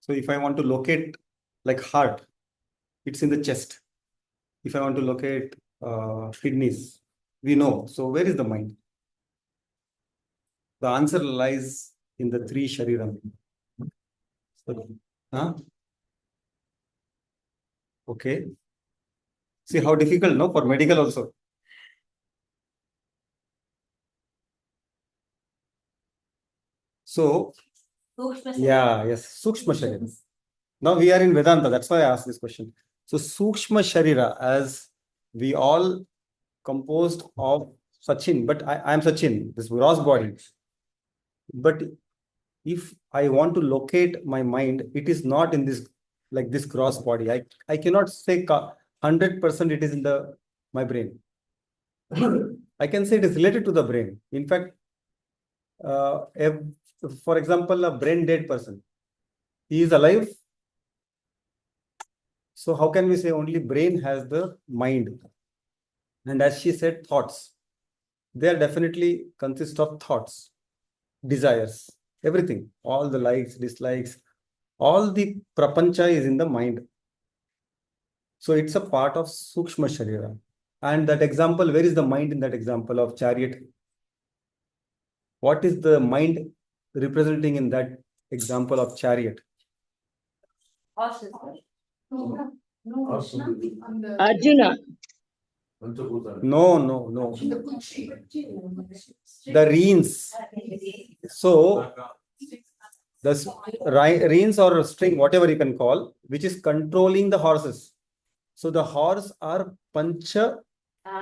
So if I want to locate like heart, it's in the chest. If I want to locate kidneys, we know. So where is the mind? The answer lies in the three shariram. So, huh? Okay. See how difficult, no? For medical also. So, yes, Sukshma Sharira. Now we are in Vedanta. That's why I asked this question. So, Sukshma Sharira, as we all composed of Sachin, but I am Sachin, this gross body. But if I want to locate my mind, it is not in this, like this gross body. I cannot say 100% it is in my brain. I can say it is related to the brain. In fact, for example, a brain dead person, he is alive. So how can we say only brain has the mind? And as she said, thoughts. They are definitely consist of thoughts, desires, everything, all the likes, dislikes, all the prapancha is in the mind. So it's a part of Sukshma Sharira. And that example, where is the mind in that example of chariot? What is the mind representing in that example of chariot? Arjuna. No. The reins. So the reins or string, whatever you can call, which is controlling the horses. So the horse are pancha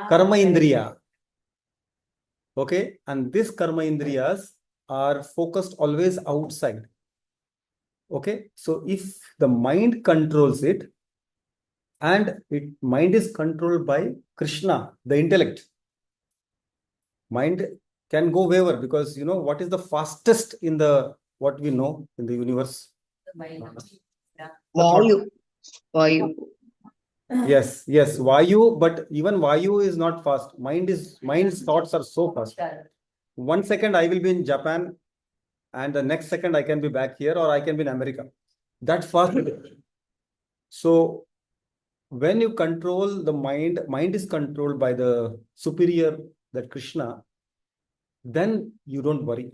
karma indriya. Okay, and this karma indriyas are focused always outside. Okay, so if the mind controls it, and mind is controlled by Krishna, the intellect. Mind can go wherever, because you know what is the fastest in the what we know in the universe? Vayu. Yes, Vayu, but even Vayu is not fast. Mind's thoughts are so fast. 1 second I will be in Japan, and the next second I can be back here, or I can be in America. That fast. So when you control the mind is controlled by the superior, that Krishna, then you don't worry.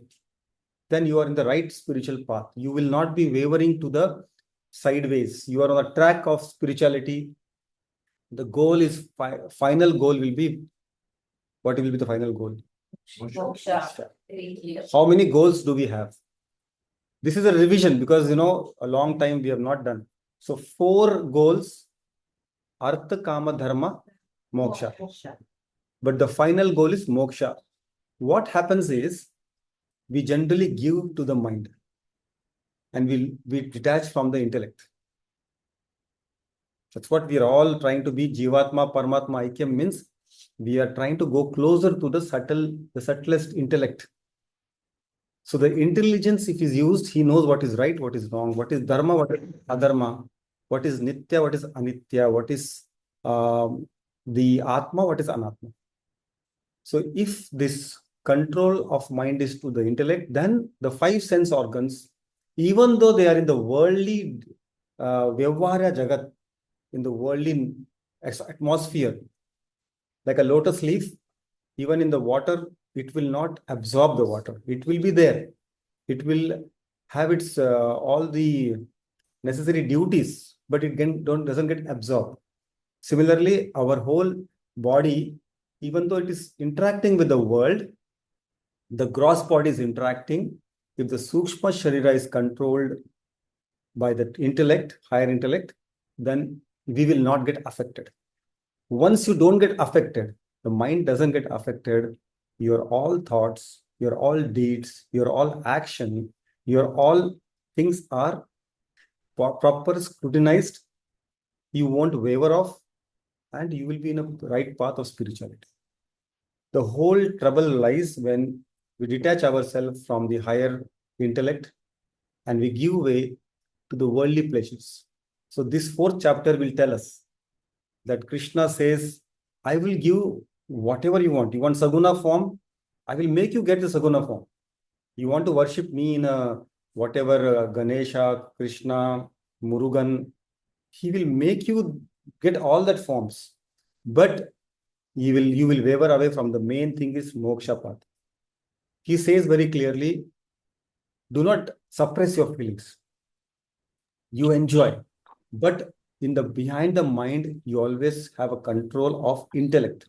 Then you are in the right spiritual path. You will not be wavering to the sideways. You are on the track of spirituality. The goal is, final goal will be, what will be the final goal? Moksha. How many goals do we have? This is a revision, because, a long time we have not done. So 4 goals: Artha, Kama, Dharma, Moksha. But the final goal is Moksha. What happens is, we generally give to the mind, and we detach from the intellect. That's what we are all trying to be. Jivatma, Paramatma, Aikyam means we are trying to go closer to the subtlest intellect. So the intelligence, if is used, he knows what is right, what is wrong, what is dharma, what is adharma, what is nitya, what is anitya, what is the atma, what is anatma. So if this control of mind is to the intellect, then the 5 sense organs, even though they are in the worldly vyavahara jagat, in the worldly atmosphere, like a lotus leaf, even in the water, it will not absorb the water. It will be there. It will have its all the necessary duties, but it doesn't get absorbed. Similarly, our whole body, even though it is interacting with the world, the gross body is interacting. If the Sukshma Sharira is controlled by the intellect, higher intellect, then we will not get affected. Once you don't get affected, the mind doesn't get affected, your all thoughts, your all deeds, your all action, your all things are proper scrutinized. You won't waver off, and you will be in a right path of spirituality. The whole trouble lies when we detach ourselves from the higher intellect and we give way to the worldly pleasures. So this 4th chapter will tell us that Krishna says, I will give whatever you want. You want Saguna form? I will make you get the Saguna form. You want to worship me in a whatever Ganesha, Krishna, Murugan, he will make you get all that forms. But you will waver away from the main thing is moksha path. He says very clearly, do not suppress your feelings. You enjoy. But in the behind the mind, you always have a control of intellect.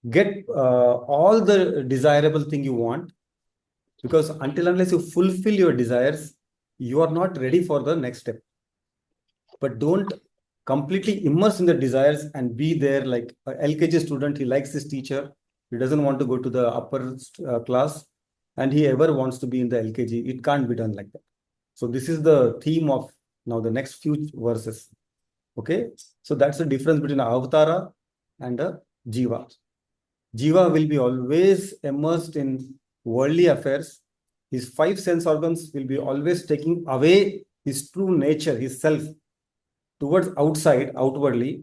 Get all the desirable thing you want, because until unless you fulfill your desires, you are not ready for the next step. But don't completely immerse in the desires and be there like a LKG student. He likes his teacher. He doesn't want to go to the upper class, and he ever wants to be in the LKG. It can't be done like that. So this is the theme of now the next few verses. Okay. So that's the difference between avatara and a jiva. Jiva will be always immersed in worldly affairs. His five sense organs will be always taking away his true nature, his self, towards outside, outwardly.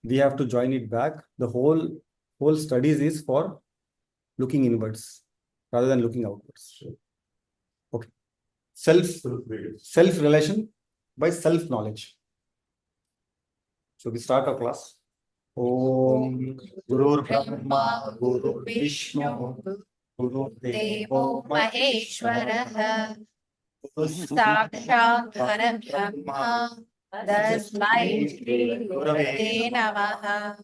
We have to join it back. The whole studies is for looking inwards rather than looking outwards. Okay. Self relation by self knowledge. So we start our class. Om Guru Brahma Guru Vishnu Guru Devo Maheshwaraha Sakshat Parabrahma Tasmai Shri Gurave Namaha.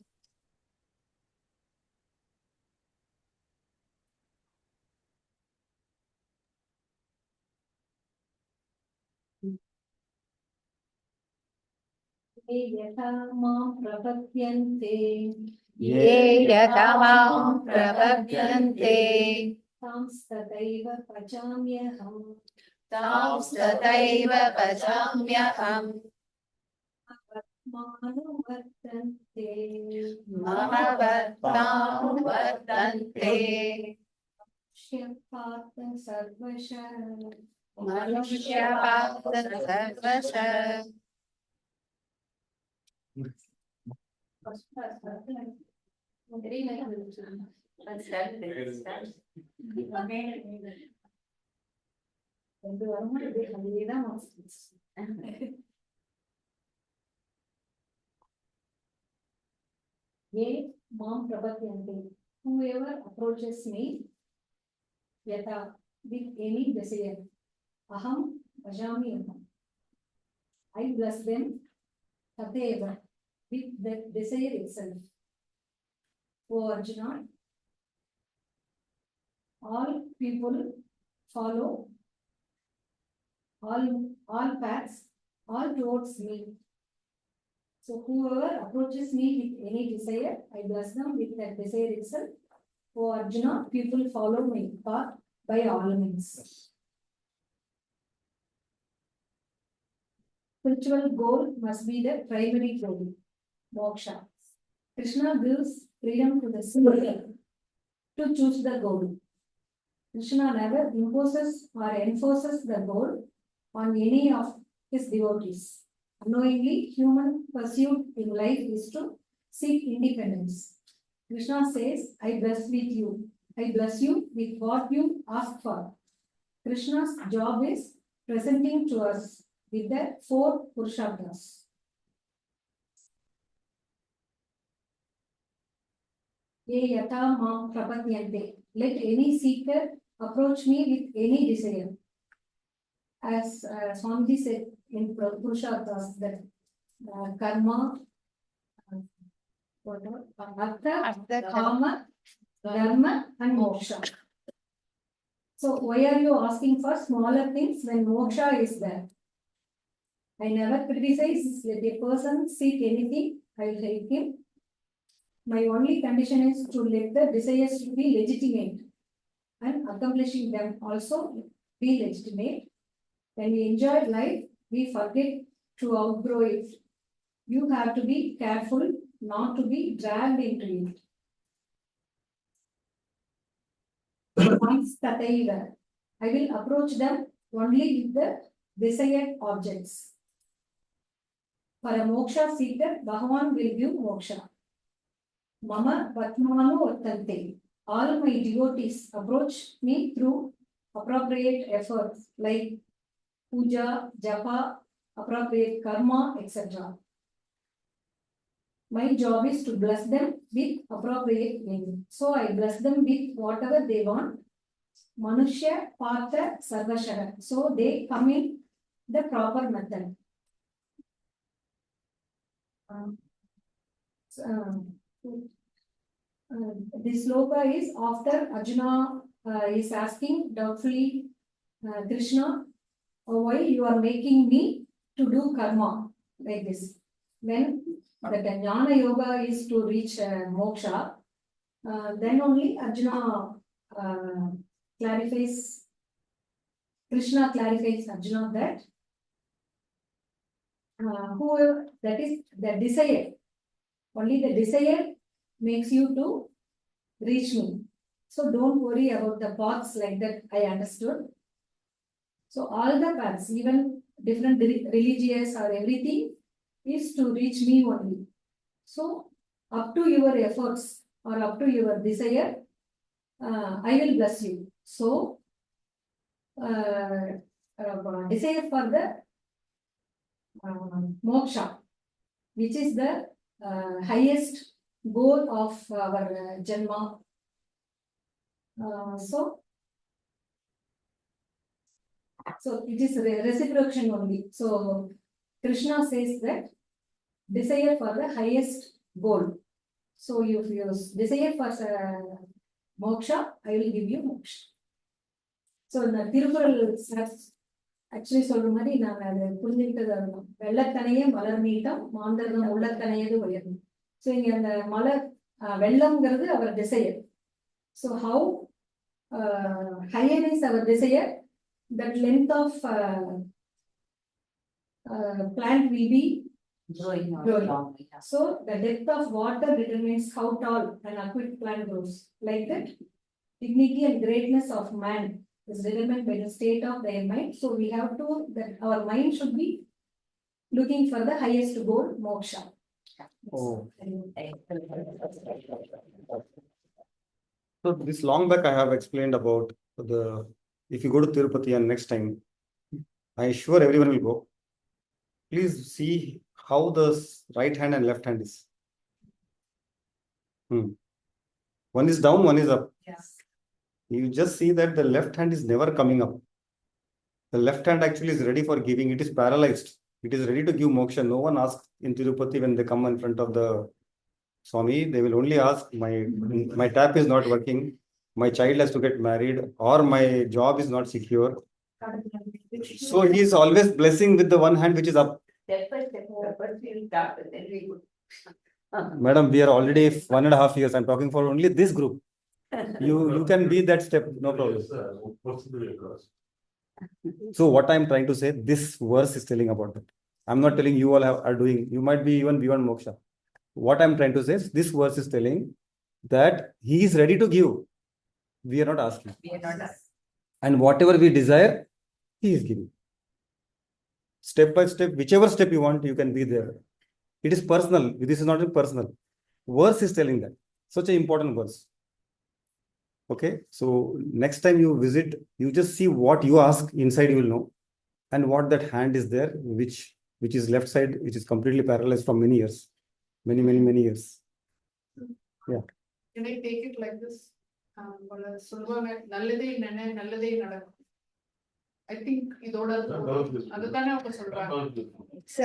यथा मां प्रपद्यन्ते Ye yata mam prapapyante तांस्तथैव पचाम्यहम् Tamstataiva pachamyaham वर्तन्ते Mama vartam vartante Partha सर्वशः Manushya Pata Sarvasha. ये मां प्रपद्यन्ते, whoever approaches me yata with any desire, aham bhajamyaham, I bless them tatheva with that desire itself. O Arjuna, all people follow all paths, all towards me. So whoever approaches me with any desire, I bless them with that desire itself. O Arjuna, people follow my path by all means. Spiritual goal must be the primary goal, moksha. Krishna gives freedom to the seeker to choose the goal. Krishna never imposes or enforces the goal on any of his devotees. Unknowingly, human pursuit in life is to seek independence. Krishna says, I bless with you. I bless you with what you ask for. Krishna's job is presenting to us with the four Purushottas. Ye yata mam prapadyante. Let any seeker approach me with any desire. As Swamiji said in Purushottas, that karma, artha, kama, dharma, and moksha. So why are you asking for smaller things when moksha is there? I never criticize. Let a person seek anything, I will help him. My only condition is to let the desires be legitimate and accomplishing them also be legitimate. When we enjoy life, we forget to outgrow it. You have to be careful not to be dragged into it. Once tataiva, I will approach them only with the desired objects. For a moksha seeker, Bhagavan will give moksha. Mama Vatmanu Vartante. All my devotees approach me through appropriate efforts like puja, japa, appropriate karma, etc. My job is to bless them with appropriate meaning. So I bless them with whatever they want. Manushya, Partha, Sarvashara. So they come in the proper method. This sloka is after Arjuna is asking doubtfully Krishna, why you are making me to do karma like this. When the Jnana yoga is to reach moksha, then only Arjuna clarifies, Krishna clarifies Arjuna that whoever, that is the desire, only the desire makes you to reach me. So don't worry about the paths like that, I understood. So all the paths, even different religious or everything, is to reach me only. So up to your efforts or up to your desire, I will bless you. So desire for the moksha, which is the highest goal of our Janma. So it is reciprocation only. So Krishna says that desire for the highest goal. So if you desire for moksha, I will give you moksha. So in the Tirukural actually சொல்ற மாதிரி நான் அதை புரிஞ்சுக்கிட்டதா இருக்கும். வெள்ளத்தனையே மலர் நீட்டம் மாந்தர்தம் உள்ளத்தனையது உயர்ந்தது. So இங்க அந்த மலர் வெள்ளம்ங்கிறது அவர் desire. So how higher is our desire, that length of plant will be growing. So the depth of water determines how tall an aquatic plant grows. Like that, dignity and greatness of man is determined by the state of their mind. So we have to, that our mind should be looking for the highest goal, moksha. Oh. So this long back I have explained about the, if you go to Tirupati and next time, I assure everyone will go. Please see how the right hand and left hand is. One is down, one is up. Yes. You just see that the left hand is never coming up. The left hand actually is ready for giving. It is paralyzed. It is ready to give moksha. No one asks in Tirupati when they come in front of the Swami. They will only ask, my tap is not working. My child has to get married, or my job is not secure. So he is always blessing with the one hand which is up. Madam, we are already 1.5 years. I'm talking for only this group. You can be that step, no problem. So what I'm trying to say, this verse is telling about that. I'm not telling you all are doing. You might be even beyond moksha. What I'm trying to say is, this verse is telling that he is ready to give. We are not asking. And whatever we desire, he is giving. Step by step, whichever step you want, you can be there. It is personal. This is not personal. Verse is telling that. Such an important verse. Okay. So next time you visit, you just see what you ask, inside you will know. And what that hand is there, which is left side, which is completely paralyzed from many years. Many years. Yeah. Can I take it like this? சொல்லுவாங்க நல்லதே நன நல்லதே நடக்கும். I think இதோட அதுதானே அவங்க சொல்றாங்க. So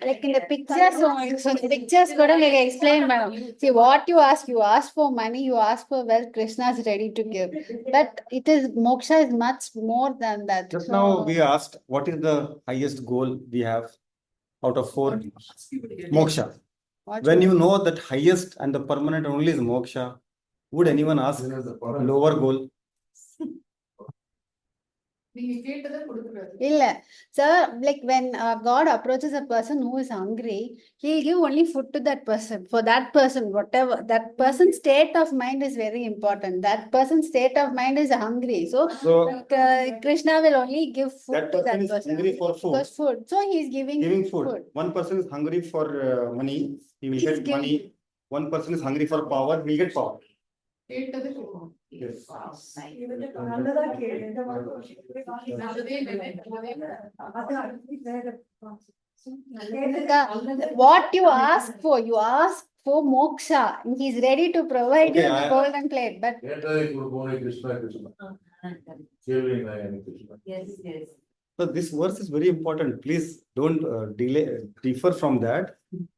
like in the pictures, so the pictures கூட like explain madam. See what you ask for money, you ask for wealth, Krishna is ready to give. But it is moksha is much more than that. Just now we asked, what is the highest goal we have out of 4? Moksha. When you know that highest and the permanent only is moksha, would anyone ask lower goal? நீங்க கேட்டதை கொடுக்கிறது இல்ல sir, like when God approaches a person who is hungry, he'll give only food to that person. For that person, whatever that person's state of mind is very important. That person's state of mind is hungry. So Krishna will only give food to that person. Is hungry for food. Because food. So he's giving food. One person is hungry for money, he will get money. One person is hungry for power, he will get power. கேட்டது கொடுக்கணும். நல்லதா கேளு. நல்லதே நினை, நல்லதே நட. What you ask for moksha. He is ready to provide Okay, you the golden plate, but Krishna, Krishna. Krishna. Yes, yes. So this verse is very important. Please don't differ from that,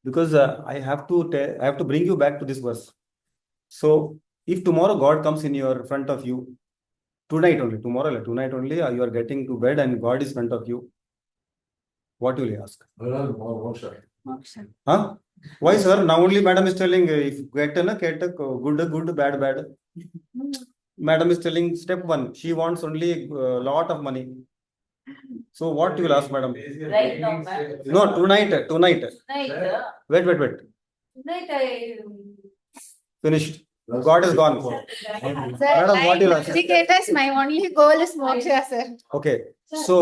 because I have to bring you back to this verse. So if tomorrow God comes in your front of you, tonight only, you are getting to bed and God is in front of you, what will you ask? moksha. Huh? Why, sir? Now only madam is telling if get good, bad. Madam is telling step 1. She wants only a lot of money. So what you will ask, madam? Right now, ma'am. No, tonight. Night. Wait. Night I. Finished. God is gone. Sir, Madam, what you like ask? educators, my only goal is moksha, sir. Okay. So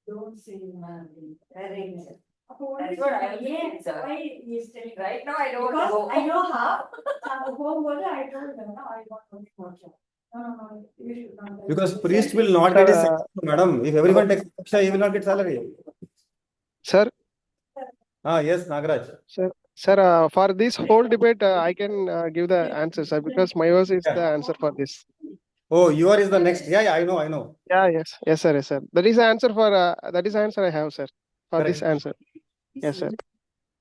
Don't say that's what I mean, sir. Right now I don't know. I know how. I told them, no, I want only moksha. No, you should not. because priest will not get his salary, madam. If everyone takes moksha, he will not get salary. Sir, Yes, Nagaraj. sir, for this whole debate, I can give the answer, sir, because my verse is the answer for this. Oh, your is the next. Yeah, I know. Yeah, yes, sir. That is the answer for that is the answer I have, sir, for Correct. this answer. Yes, sir.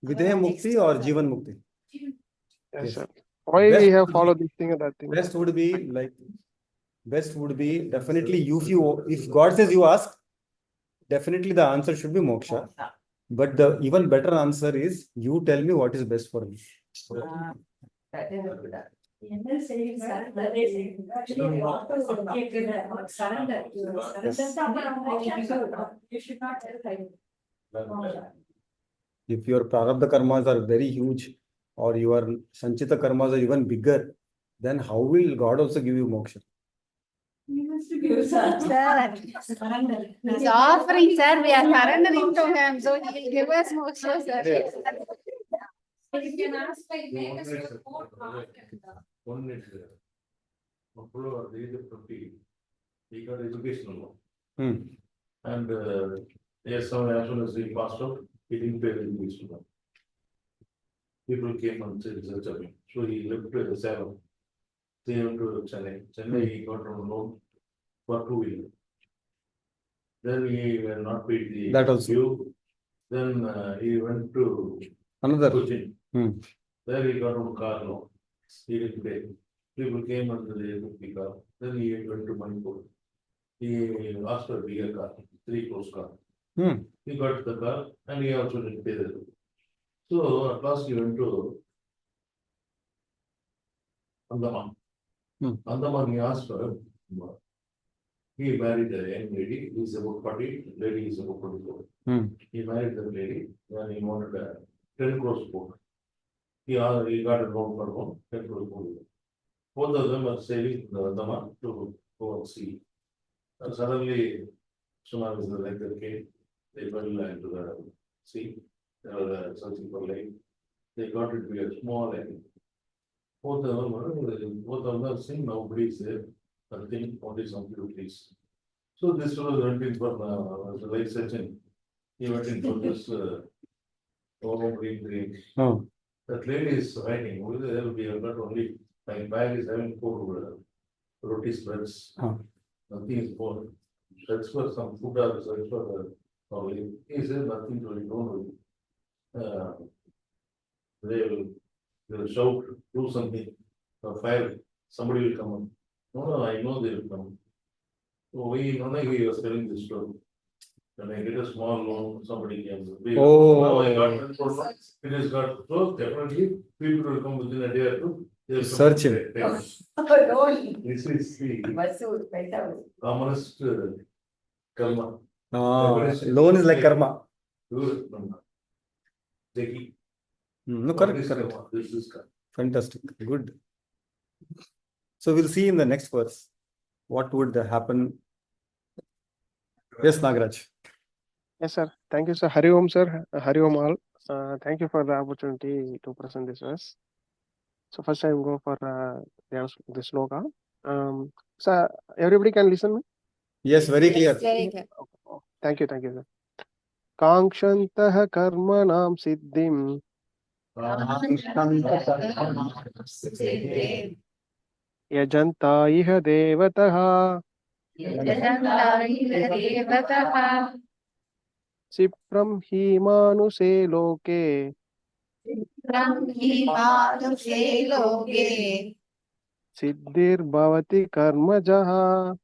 Videha Mukti or Jivan Mukti? Yes, Yes. sir. Why Best we have would followed this thing or that thing? Best would be definitely if God says you ask, definitely the answer should be moksha. But the even better answer is you tell me what is best for me. That is good. Surrender. You should not tell. If your prarabdha karmas are very huge or your sanchita karmas are even bigger, then how will God also give you moksha? He wants to give Sir, surrender. he's offering, sir. We are surrendering to him, so he will give us moksha, sir. You can ask like make us your own heart and 1 minute. Apollo at the age of 50, he got educational loan. And yes, as soon as he passed out, he didn't pay the education loan. People came and said, so he left to Salem. They went to Chennai. Chennai, he got a loan for 2 wheelers. Then he not paid the That also. due. Then he went to Another. Cochin. Hmm. There he got a car loan. He didn't pay. People came and they took the car. Then he went to Manipur. He asked for a bigger car, 3 crore car. He got the car and he also didn't pay the bill. So at last he went to Andaman. Andaman, he asked her. He married a young lady. He's about 40. Lady is about 44. He married that lady and he wanted a 10 crore support. He got a loan for home, 10 crore support. Both of them are sailing the Andaman to go and see. And suddenly, tsunami is like the came. They fell into the sea. They were searching for life. They got it to be a small island. Both of them are saying nobody is there. Nothing, only some few trees. So this was went in for the life searching. He went in for this green. That lady is writing. We have got only my bag is having 4 roti spreads. Nothing is more. Search for some food or search for he said nothing to it, don't worry. They will shout, do something, fire, somebody will come up. No, I know they will come. So he was telling this story. When I get a small loan, somebody can. Now I got it. It has got so definitely people will come within a day or two. Search him. This is the commonest karma. Loan is like karma. Jackie. No, correct. This is karma. Fantastic. Good. So we'll see in the next verse what would happen. Yes, Nagaraj. Yes, sir. Thank you, sir. Hari Om, sir. Hari Om all. Thank you for the opportunity to present this verse. So first I will go for the sloka. Sir, everybody can listen me? Yes, very clear. Very good. Thank you, sir. Kankshantah karmanam siddhim yajanta iha devatah Sipram hi manuse loke siddhir bhavati karmajah.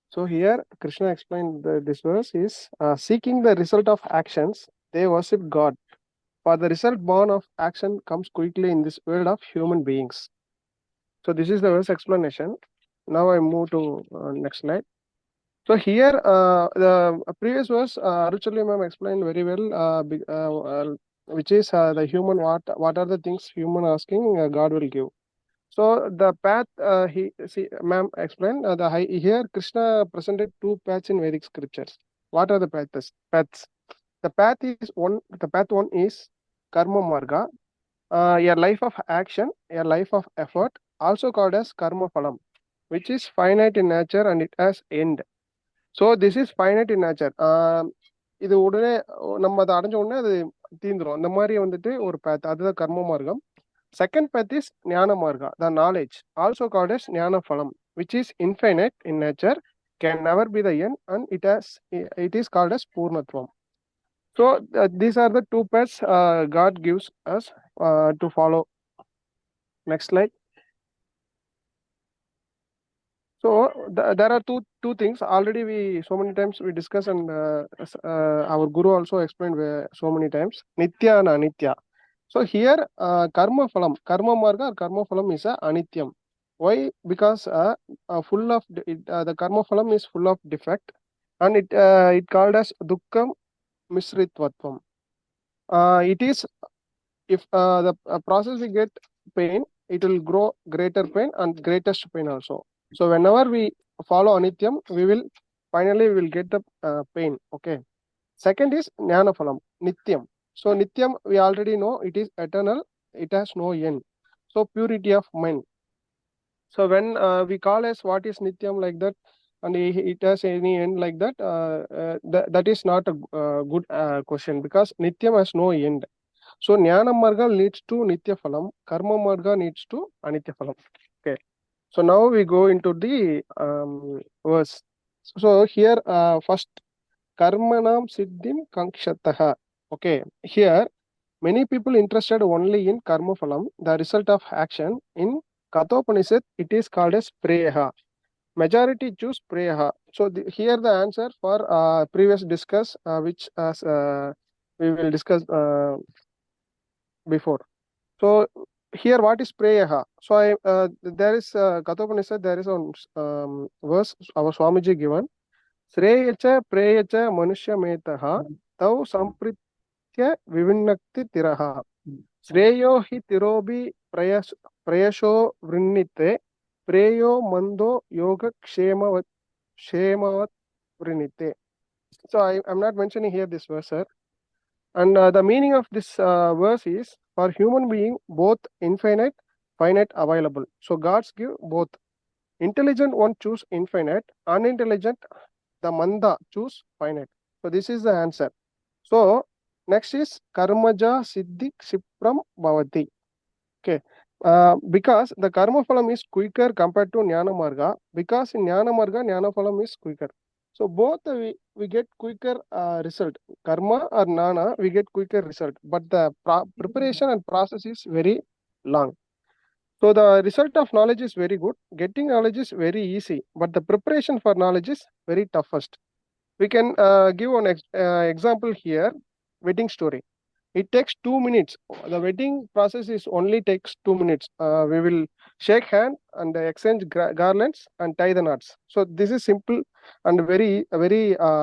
So here Krishna explained this verse is seeking the result of actions, they worship God. For the result born of action comes quickly in this world of human beings. So this is the verse explanation. Now I move to next slide. So here the previous verse Aruchali ma'am explained very well, which is the human what are the things human asking God will give. So the path ma'am explained here Krishna presented two paths in Vedic scriptures. What are the paths? The path one is karma marga, a life of action, a life of effort, also called as karma phalam, which is finite in nature and it has end. So this is finite in nature. இது உடனே நம்ம அதை அடைஞ்ச உடனே அது தீந்துரும் அந்த மாதிரி வந்துட்டு ஒரு path அதுதான் கர்ம மார்க்கம். Second path is Jnana margha, the knowledge, also called as Jnana phalam, which is infinite in nature, can never be the end, and it is called as Purnatvam. So these are the two paths God gives us to follow. Next slide. So there are two things already we so many times we discuss, and our guru also explained so many times, Nitya and Anitya. So here karma marga or karma phalam is a anityam. Why? Because full of the karma phalam is full of defect, and it called as dukkam misritvatvam. It is if the process we get pain, it will grow greater pain and greatest pain also. So whenever we follow anityam, we will finally get the pain. Okay. Second is jnana phalam, nityam. So nityam we already know it is eternal, it has no end. So purity of mind. So when we call as what is nityam like that, and it has any end like that, that is not a good question, because nityam has no end. So jnana marga leads to nitya phalam, karma marga leads to anitya phalam. Okay. So now we go into the verse. So here first karmanam siddhim kankshataha. Okay, here many people interested only in karma phalam, the result of action. In Kathopanishad it is called as preyaha. Majority choose preyaha. So here the answer for previous discuss which we will discuss before. So here what is preyaha? So there is Kathopanishad, there is one verse our Swamiji given. Sreyacha preyacha manushyametah tau sampritya vivinnakti tiraha. Sreyo hi tirobi prayasho vrinnite preyo mando yoga ksemavat vrinnite. So I'm not mentioning here this verse, sir. And the meaning of this verse is for human being both infinite, finite available. So God's give both. Intelligent one choose infinite, unintelligent the manda choose finite. So this is the answer. So next is karmaja siddhi ksipram bhavati. Okay. Because the karma phalam is quicker compared to jnana marga, because in jnana marga jnana phalam is quicker. So both we get quicker result. Karma or jnana we get quicker result, but the preparation and process is very long. So the result of knowledge is very good. Getting knowledge is very easy, but the preparation for knowledge is very toughest. We can give an example here. Wedding story. It takes 2 minutes. The wedding process is only takes 2 minutes. We will shake hand and exchange garlands and tie the knots. So this is simple and very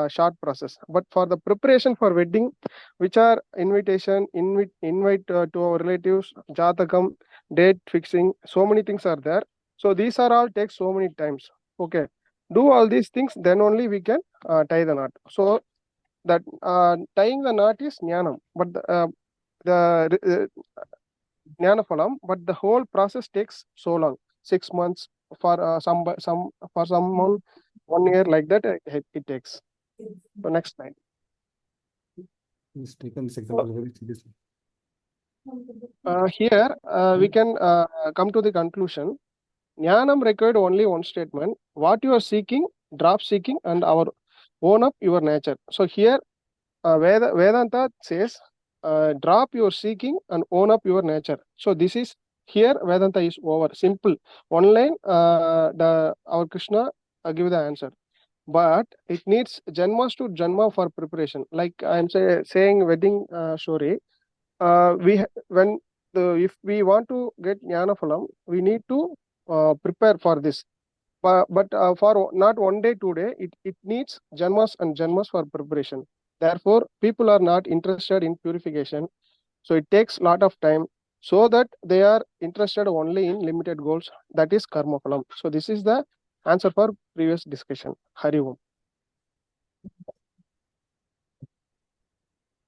short process. But for the preparation for wedding, which are invitation, invite to our relatives, jatakam, date fixing, so many things are there. So these are all takes so many times. Okay. do all these things, then only we can tie the knot. So that tying the knot is jnanam, but the jnanaphalam, but the whole process takes so long, 6 months, for for someone 1 year, like that it takes. So next slide. He's taken this example very seriously. Here we can come to the conclusion. Jnanam required only one statement: what you are seeking, drop seeking, and own up your nature. So here Vedanta says, drop your seeking and own up your nature. So this is here Vedanta is over. Simple. One line, our Krishna give the answer. But it needs janmas to janma for preparation. Like I am saying wedding story. If we want to get jnana phalam, we need to prepare for this. But for not 1 day, 2 day, it needs janmas and janmas for preparation. Therefore, people are not interested in purification. So it takes a lot of time, so that they are interested only in limited goals. That is karma phalam. So this is the answer for previous discussion. Hari Om.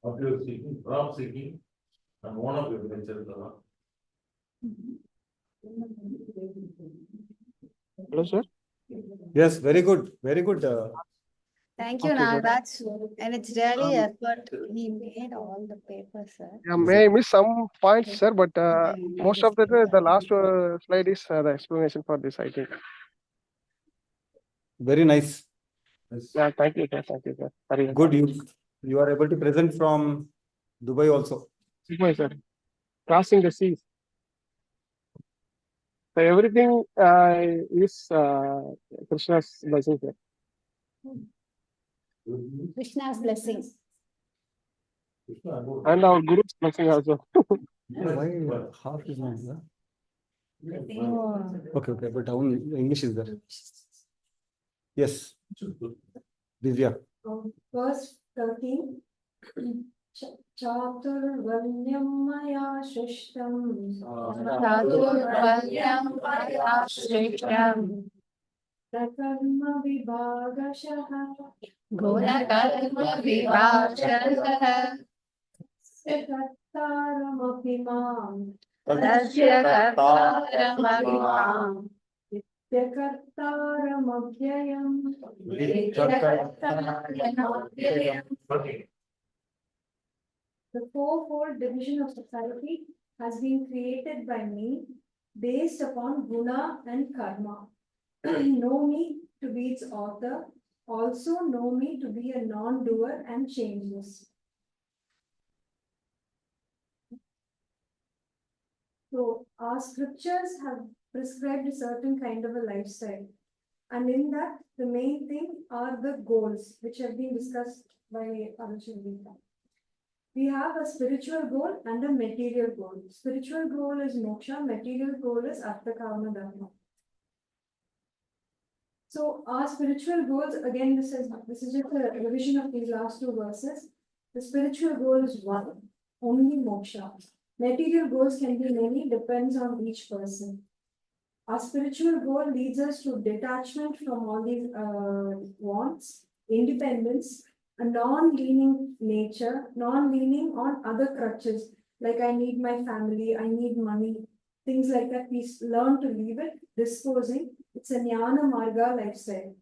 What you are seeking, drop seeking, and one of your nature. Hello, sir. Yes, very good. Very good. Thank you, Okay, sir. Nagaraj. And it's really effort. He made all the papers, sir. Yeah, may I miss some points, sir, but most of the last slide is the explanation for this, I think. Very nice. Yeah, thank you, sir. Thank you, sir. Hari Om. Good. You are able to present from Dubai also. Dubai, sir. Crossing the seas. So everything is Krishna's blessing, sir. Krishna's blessings. And our Guru's blessing also. Why half is not there? Okay, but only English is there. Yes, Divya. Verse 13. Chaturvanyam maya shrishtam. Chaturvalyam maya shrishtam. Prakarma vibhagashaha. Gunakarma vibhashasah. Kartaramabhimam. Tasya kartaramabhimam. Kartaramabhyayam. The fourfold division of society has been created by me based upon guna and karma. Know me to be its author, also know me to be a non-doer and changeless. So our scriptures have prescribed a certain kind of a lifestyle. And in that, the main thing are the goals, which have been discussed by Arjuna. We have a spiritual goal and a material goal. Spiritual goal is moksha, material goal is artha kama dharma. So our spiritual goals, again, this is just a revision of these last two verses. The spiritual goal is one, only moksha. Material goals can be many, depends on each person. Our spiritual goal leads us to detachment from all these wants, independence, a non-leaning nature, non-leaning on other crutches, like I need my family, I need money, things like that. We learn to leave it, disposing. It's a jnana margha lifestyle.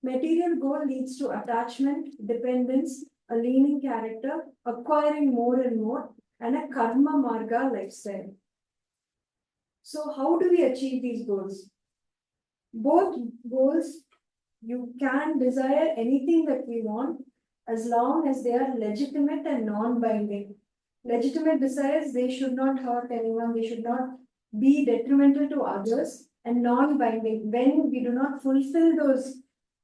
Material goal leads to attachment, dependence, a leaning character, acquiring more and more, and a karma margha lifestyle. So how do we achieve these goals? Both goals, you can desire anything that we want as long as they are legitimate and non-binding. Legitimate desires, they should not hurt anyone, they should not be detrimental to others, and non-binding. When we do not fulfill those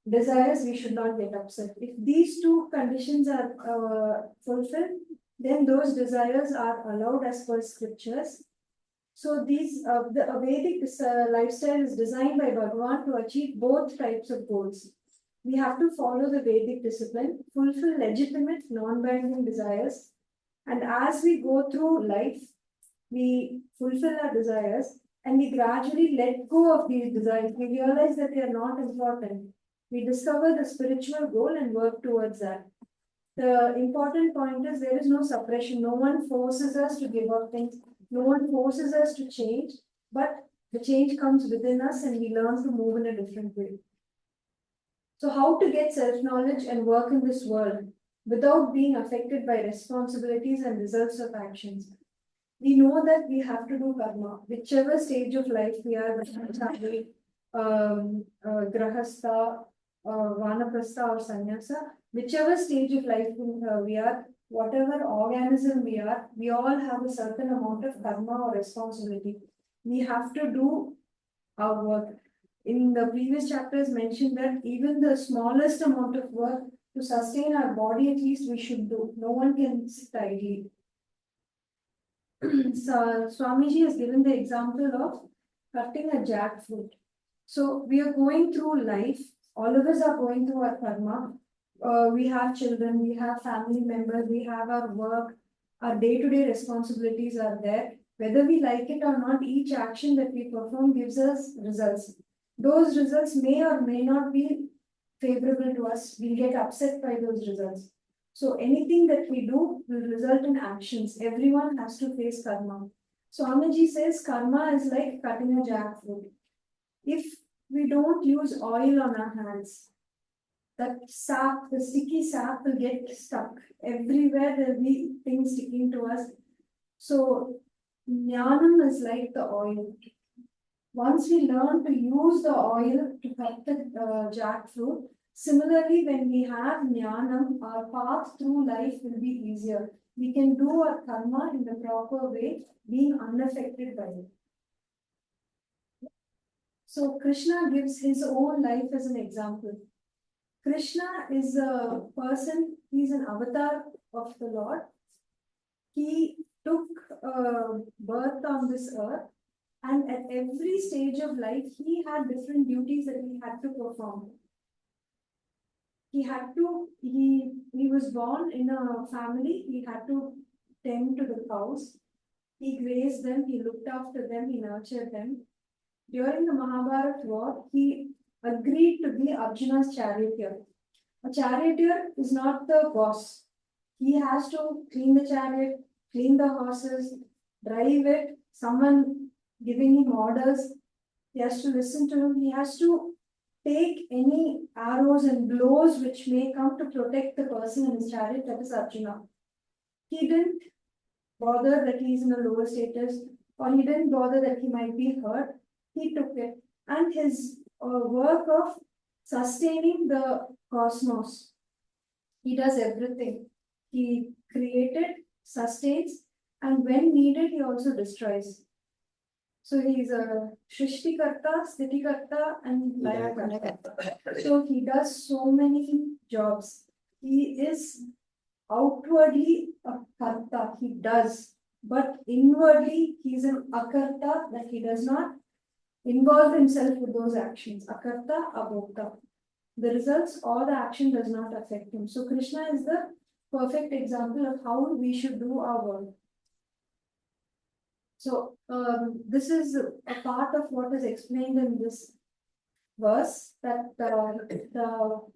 desires, we should not get upset. If these two conditions are fulfilled, then those desires are allowed as per scriptures. So the Vedic lifestyle is designed by Bhagavan to achieve both types of goals. We have to follow the Vedic discipline, fulfill legitimate, non-binding desires, and as we go through life, we fulfill our desires, and we gradually let go of these desires. We realize that they are not important. We discover the spiritual goal and work towards that. The important point is there is no suppression. No one forces us to give up things. No one forces us to change, but the change comes within us and we learn to move in a different way. So how to get self-knowledge and work in this world without being affected by responsibilities and results of actions? We know that we have to do karma, whichever stage of life we are, grahastha, vanaprastha or sannyasa, whichever stage of life we are, whatever organism we are, we all have a certain amount of karma or responsibility. We have to do our work. In the previous chapters mentioned that even the smallest amount of work to sustain our body, at least we should do. No one can sit idly. So Swamiji has given the example of cutting a jackfruit. So we are going through life. All of us are going through our karma. We have children, we have family members, we have our work, our day-to-day responsibilities are there. Whether we like it or not, each action that we perform gives us results. Those results may or may not be favorable to us. We'll get upset by those results. So anything that we do will result in actions. Everyone has to face karma. So Swamiji says karma is like cutting a jackfruit. If we don't use oil on our hands, that sap, the sticky sap will get stuck. Everywhere there'll be things sticking to us. So jnanam is like the oil. Once we learn to use the oil to cut the jackfruit, similarly, when we have jnanam, our path through life will be easier. We can do our karma in the proper way, being unaffected by it. So Krishna gives his own life as an example. Krishna is a person, he's an avatar of the Lord. He took birth on this earth, and at every stage of life, he had different duties that he had to perform. He was born in a family, he had to tend to the cows. He grazed them, he looked after them, he nurtured them. During the Mahabharata war, he agreed to be Arjuna's charioteer. A charioteer is not the boss. He has to clean the chariot, clean the horses, drive it, someone giving him orders. He has to listen to him. He has to take any arrows and blows which may come to protect the person in his chariot, that is Arjuna. He didn't bother that he's in a lower status, or he didn't bother that he might be hurt. He took it. And his work of sustaining the cosmos, he does everything. He created, sustains, and when needed, he also destroys. So he is a Shrishtikarta, Sthitikarta, and Layakarta. So he does so many jobs. He is outwardly a karta, he does, but inwardly he is an akarta, that he does not involve himself with those actions. Akarta, abhokta. The results or the action does not affect him. So Krishna is the perfect example of how we should do our work. So this is a part of what is explained in this verse, that the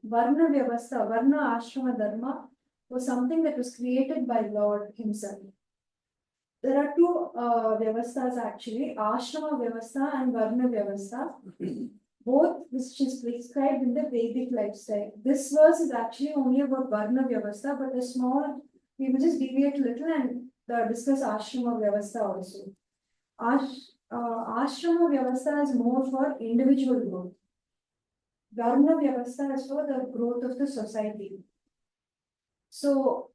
Varna Vyavastha, Varna Ashrama Dharma was something that was created by Lord himself. There are two Vyavasthas actually, Ashrama Vyavastha and Varna Vyavastha, both which is prescribed in the Vedic lifestyle. This verse is actually only about Varna Vyavastha, but we will just deviate a little and discuss Ashrama Vyavastha also. Ashrama Vyavastha is more for individual growth. Varna Vyavastha is for the growth of the society. So,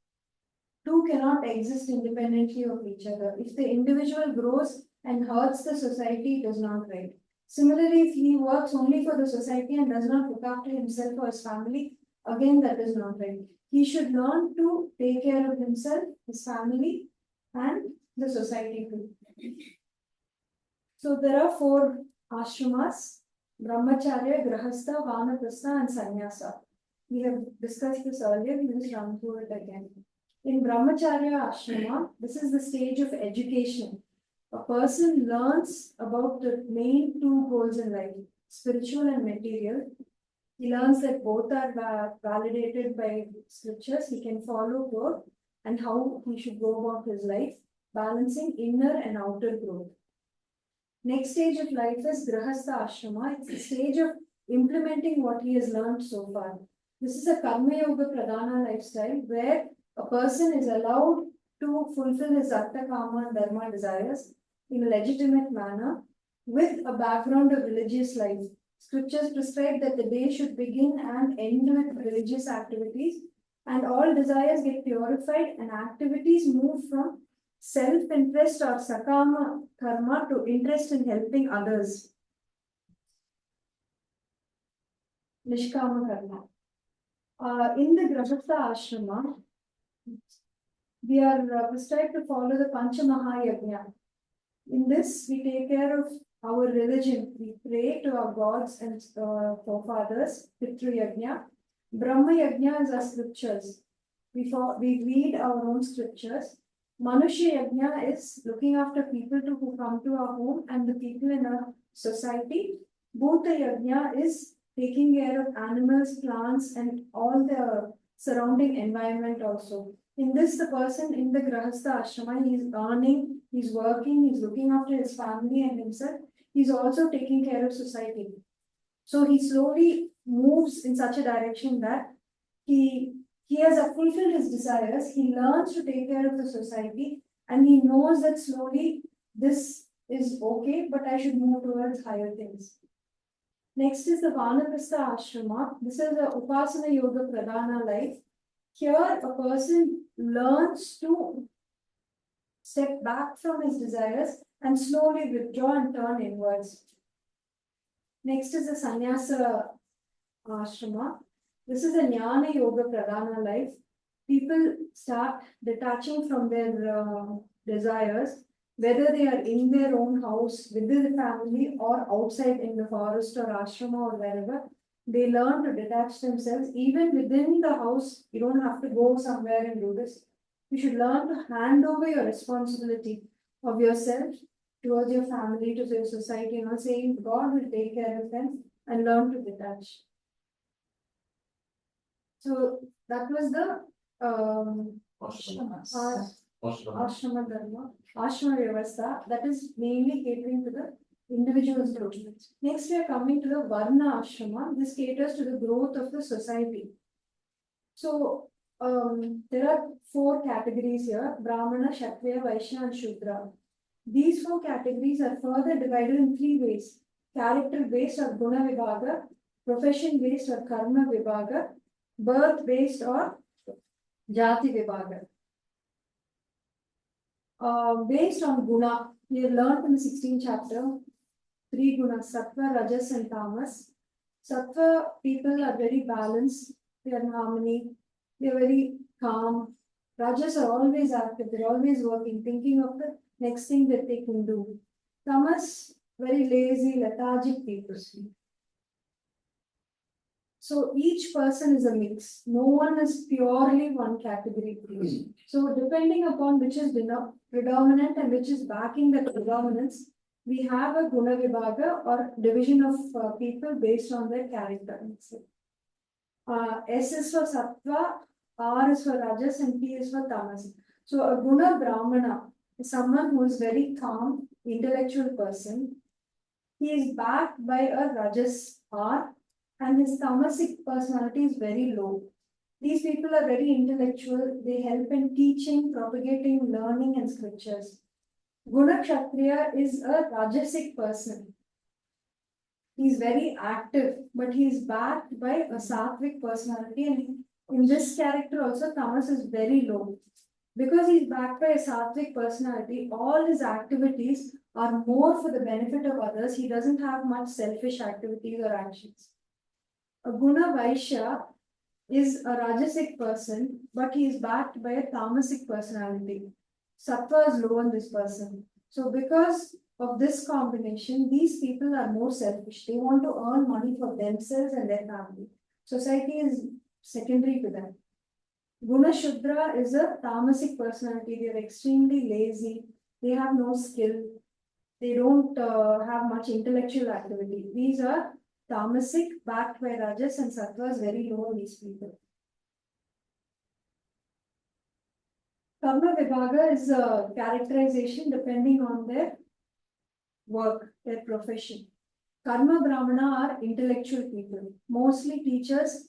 two cannot exist independently of each other. If the individual grows and hurts the society, it is not right. Similarly, if he works only for the society and does not look after himself or his family, again, that is not right. He should learn to take care of himself, his family, and the society too. So there are 4 ashramas: Brahmacharya, Grahastha, Vanaprastha, and Sannyasa. We have discussed this earlier, we will just run through it again. In Brahmacharya ashrama, this is the stage of education. a person learns about the main two goals in life, spiritual and material. He learns that both are validated by scriptures. He can follow both and how he should go about his life, balancing inner and outer growth. Next stage of life is Grahastha Ashrama. It's the stage of implementing what he has learned so far. This is a Karma Yoga Pradhana lifestyle where a person is allowed to fulfill his Artha, Kama, and Dharma desires in a legitimate manner with a background of religious life. Scriptures prescribe that the day should begin and end with religious activities, and all desires get purified and activities move from self-interest or sakama karma to interest in helping others. Nishkama karma. In the Grahastha Ashrama, we are prescribed to follow the Pancha Mahayajna. In this, we take care of our religion. We pray to our gods and forefathers, Pitru Yajna. Brahma Yajna is our scriptures. We read our own scriptures. Manushya Yajna is looking after people who come to our home and the people in our society. Bhuta Yajna is taking care of animals, plants, and all the surrounding environment also. In this, the person in the Grahastha Ashrama, he is earning, he's working, he's looking after his family and himself. He's also taking care of society. So he slowly moves in such a direction that he has fulfilled his desires. He learns to take care of the society, and he knows that slowly this is okay, but I should move towards higher things. Next is the Vanaprastha Ashrama. This is the Upasana Yoga Pradhana life. Here, a person learns to step back from his desires and slowly withdraw and turn inwards. Next is the Sannyasa Ashrama. This is a Jnana Yoga Pradhana life. People start detaching from their desires, whether they are in their own house, within the family, or outside in the forest or ashrama or wherever. They learn to detach themselves. Even within the house, you don't have to go somewhere and do this. You should learn to hand over your responsibility of yourself towards your family, to your society, and not saying God will take care of them, and learn to detach. So that was the Ashrama Dharma, Ashrama Vyavastha, that is mainly catering to the individual's growth. Next, we are coming to the Varna Ashrama. This caters to the growth of the society. So, there are 4 categories here: Brahmana, Kshatriya, Vaishya, and Shudra. These 4 categories are further divided in 3 ways: character-based or Guna Vibhaga, profession-based or Karma Vibhaga, birth-based or Jati Vibhaga. Based on Guna, we have learned in the 16th chapter 3 gunas: Sattva, Rajas, and Tamas. Sattva people are very balanced, they are in harmony, they are very calm. Rajas are always active, they're always working, thinking of the next thing that they can do. Tamas, very lazy, lethargic people. So each person is a mix. No one is purely one category. So depending upon which is predominant and which is backing that predominance, we have a Guna Vibhaga or division of people based on their character. S is for Sattva, R is for Rajas, and P is for Tamas. So a Guna Brahmana is someone who is very calm, intellectual person. He is backed by a Rajas R, and his tamasic personality is very low. These people are very intellectual. They help in teaching, propagating, learning, and scriptures. Guna Kshatriya is a Rajasic person. He is very active, but he is backed by a Sattvic personality, and in this character also Tamas is very low. Because he is backed by a Sattvic personality, all his activities are more for the benefit of others. He doesn't have much selfish activities or actions. A Guna Vaishya is a Rajasic person, but he is backed by a Tamasic personality. Sattva is low in this person. So because of this combination, these people are more selfish. They want to earn money for themselves and their family. Society is secondary to them. Guna Shudra is a Tamasic personality. They are extremely lazy. They have no skill. They don't have much intellectual activity. These are tamasic, backed by rajas, and sattva is very low in these people. Karma Vibhaga is a characterization depending on their work, their profession. Karma Brahmana are intellectual people, mostly teachers,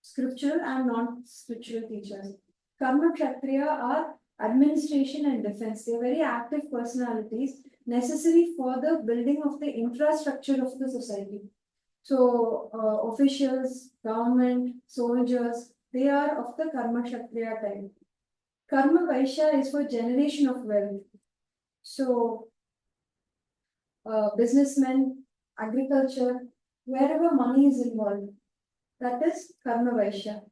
scriptural and non-scriptural teachers. Karma Kshatriya are administration and defense. They are very active personalities necessary for the building of the infrastructure of the society. So, officials, government, soldiers, they are of the Karma Kshatriya type. Karma Vaishya is for generation of wealth. So, businessmen, agriculture, wherever money is involved, that is Karma Vaishya.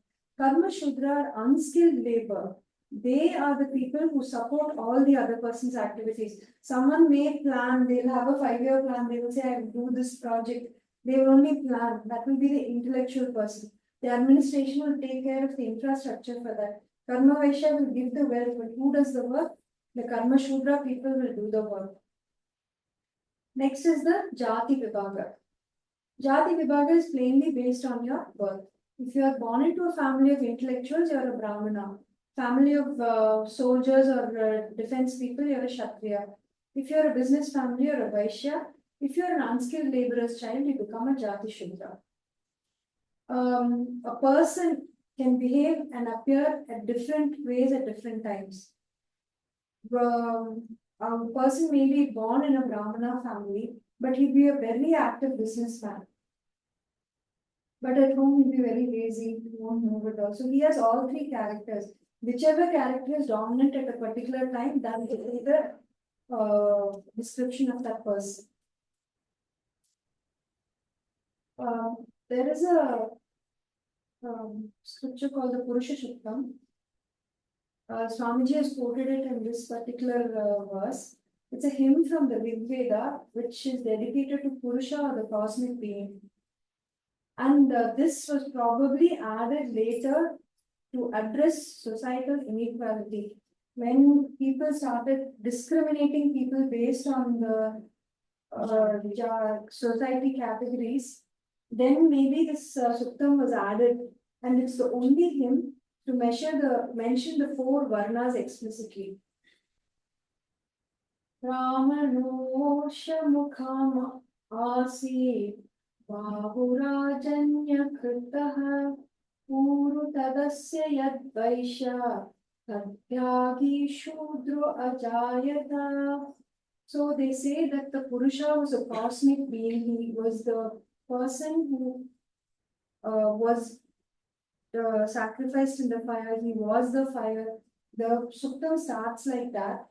Karma Shudra are unskilled labor. They are the people who support all the other person's activities. Someone may plan, they'll have a 5-year plan, they will say, I will do this project. They will only plan. That will be the intellectual person. The administration will take care of the infrastructure for that. Karma Vaishya will give the wealth, but who does the work? The Karma Shudra people will do the work. Next is the Jati Vibhaga. Jati Vibhaga is plainly based on your birth. If you are born into a family of intellectuals, you are a Brahmana. Family of soldiers or defense people, you are a Kshatriya. If you are a business family, you are a Vaishya. If you are an unskilled laborer's child, you become a Jati Shudra. A person can behave and appear at different ways at different times. A person may be born in a Brahmana family, but he'll be a very active businessman. But at home, he'll be very lazy, he won't move at all. So he has all three characters. Whichever character is dominant at a particular time, that is the description of that person. There is a scripture called the Purusha Shuktam. Swamiji has quoted it in this particular verse. It's a hymn from the Rig Veda, which is dedicated to Purusha or the cosmic being. And this was probably added later to address societal inequality. When people started discriminating people based on the society categories, then maybe this Suktam was added, and it's the only hymn to mention the 4 Varnas explicitly. Ramanosha Mukham Asi Bahurajanya Kritaha Puru Tadasya Yad Vaishya Tatyagi Shudro Ajayata. So they say that the Purusha was a cosmic being. He was the person who was sacrificed in the fire. He was the fire. The Suktam starts like that,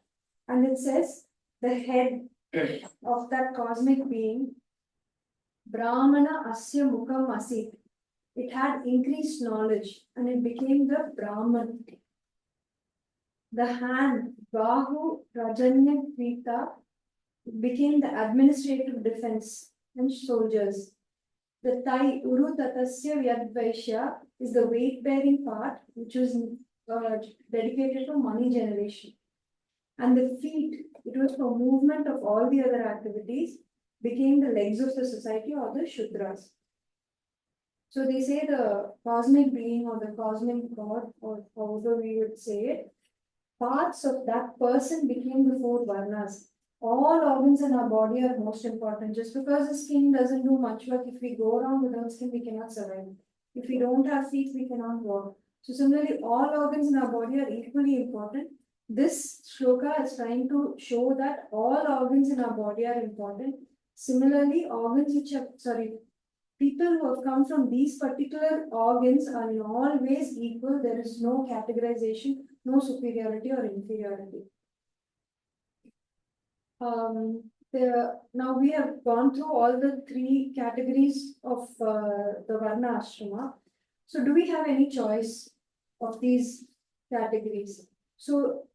and it says the head of that cosmic being, Brahmana Asya Mukham Asit. It had increased knowledge and it became the Brahman. The hand, Bahu Rajanya Krita, became the administrative defense and soldiers. The thigh, Uru Tatasya Vyadvaishya, is the weight-bearing part, which was dedicated to money generation. And the feet, it was for movement of all the other activities, became the legs of the society or the Shudras. So they say the cosmic being or the cosmic god, or however we would say it, parts of that person became the 4 Varnas. All organs in our body are most important. Just because the skin doesn't do much work, if we go around without skin, we cannot survive. If we don't have feet, we cannot walk. So similarly, all organs in our body are equally important. This shloka is trying to show that all organs in our body are important. Similarly, people who have come from these particular organs are in all ways equal. There is no categorization, no superiority or inferiority. Now we have gone through all the 3 categories of the Varna Ashrama. So do we have any choice of these categories? So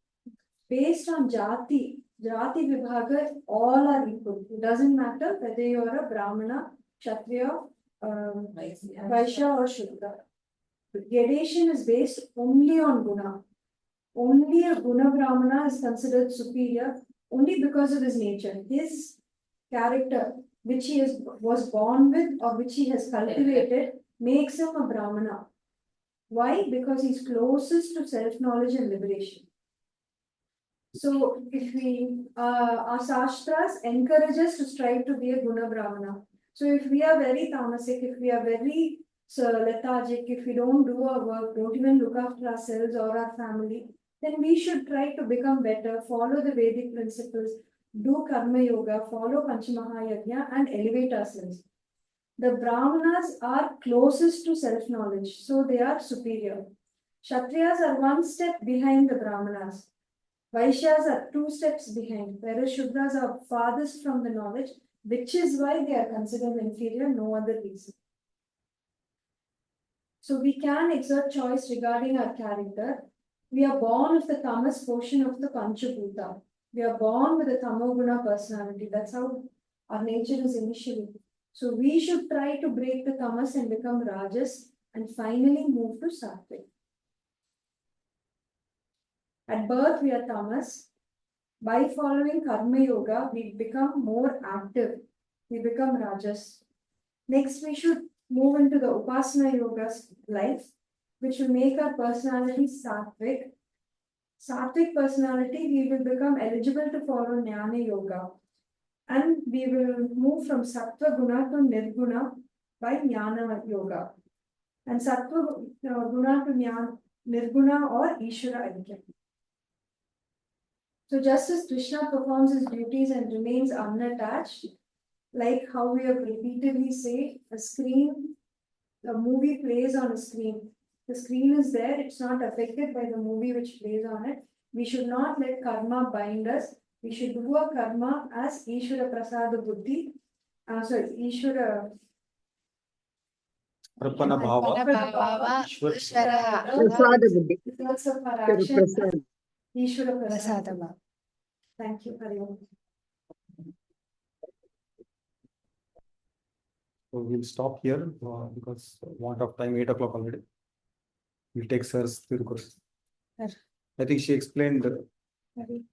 based on Jati Vibhaga, all are equal. It doesn't matter whether you are a Brahmana, Kshatriya, Vaishya or Shudra. Gradation is based only on Guna. Only a Guna Brahmana is considered superior. only because of his nature. His character, which was born with or which he has cultivated, makes him a Brahmana. Why? Because he's closest to self-knowledge and liberation. So if our Shastras encourage us to strive to be a Guna Brahmana. So if we are very tamasic, if we are very lethargic, if we don't do our work, don't even look after ourselves or our family, then we should try to become better, follow the Vedic principles, do Karma Yoga, follow Panchamahayajna and elevate ourselves. The Brahmanas are closest to self-knowledge, so they are superior. Kshatriyas are one step behind the Brahmanas. Vaishyas are 2 steps behind, whereas Shudras are farthest from the knowledge, which is why they are considered inferior, no other reason. So we can exert choice regarding our character. We are born with the tamas portion of the Panchabhuta. We are born with a tamoguna personality. That's how our nature is initially. So we should try to break the tamas and become rajas and finally move to sattvic. At birth, we are tamas. By following karma yoga, we become more active. We become rajas. Next, we should move into the upasana yoga's life, which will make our personality sattvic. Sattvic personality, we will become eligible to follow jnana yoga. And we will move from sattva guna to nirguna by jnana yoga. And sattva guna to nirguna or Ishvara aikya. So just as Krishna performs his duties and remains unattached, like how we have repeatedly said, a movie plays on a screen. The screen is there, it's not affected by the movie which plays on it. We should not let karma bind us. We should do a karma as Ishvara Prasada Buddhi. Ishvara Arpana Bhava. Ishvara Prasada Buddhi. results of our action. Prasada. Ishvara Prasada Prasada. Bhava. Thank you, Hariom. So we'll stop here because want of time, 8 o'clock already. We'll take Sir's Tirukurs. I think she explained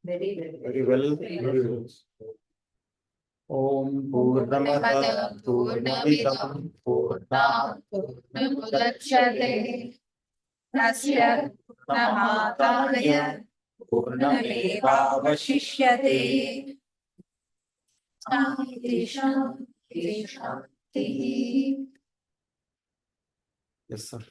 very well. Om Purnamada Purnamidam Purnam Purnamudachyate Tasya Namadaya Purnamevavashishyate Shanti Shanti. Yes, sir.